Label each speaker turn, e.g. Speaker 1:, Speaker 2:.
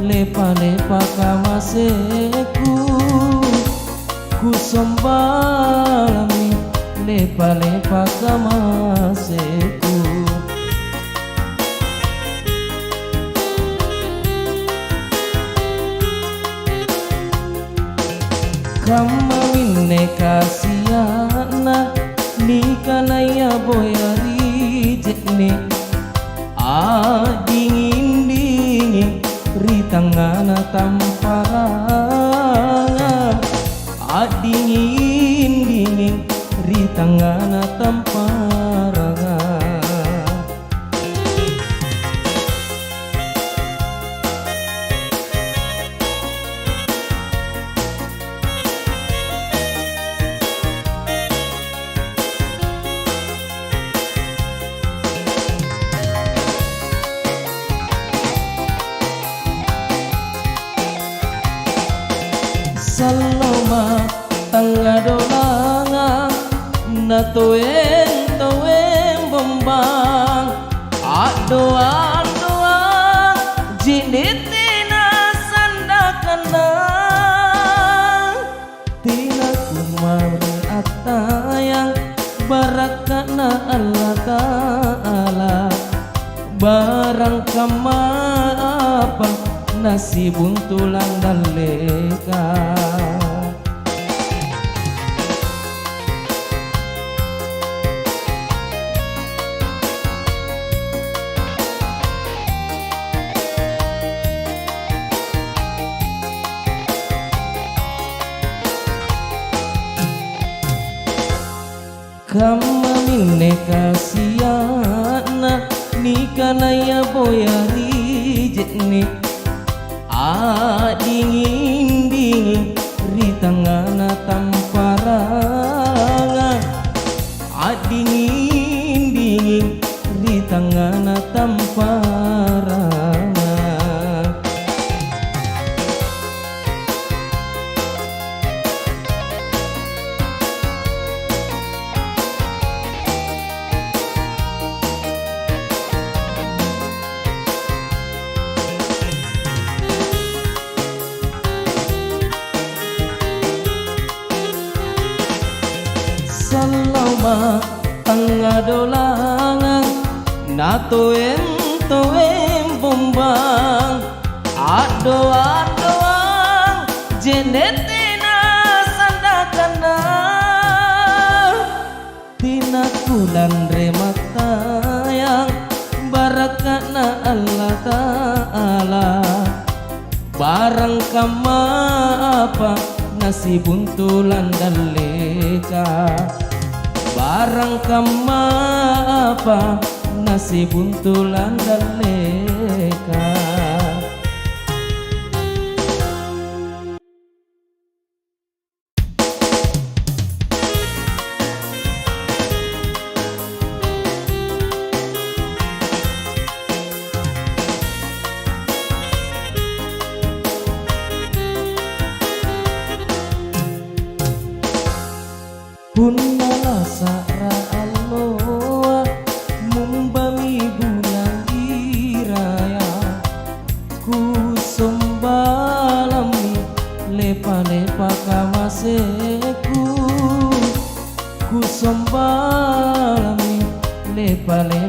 Speaker 1: lepa-lepa kamaseku ku sombalami lepa-lepa kamaseku kamawine kasiana nikanaya boyari jekne dingin-dingin ritangana tamparanga dingin-dingin ritangana tamparanga saloma tangga dolanga na toeng bombang doa jinitina sandakana tina kumari atayang barakana Allah Ta'ala barang kamapa nasi buntulang daleka kamamine kasiana nikanaya boyari jekne dingin-dingin ritangana tamparanga dingin-dingin ritangana tamparanga saloma tangga dolanga na toeng bombang doa jenetina sandakana tina kulan rematayang barakana Allah Ta'ala barang kamapa nasi buntulan daleka barang kamapa nasi buntulan daleka Punala sara aloa mumbami bulan iraya ku sombalami lepa-lepa kamaseku ku sombalami lepa-lepa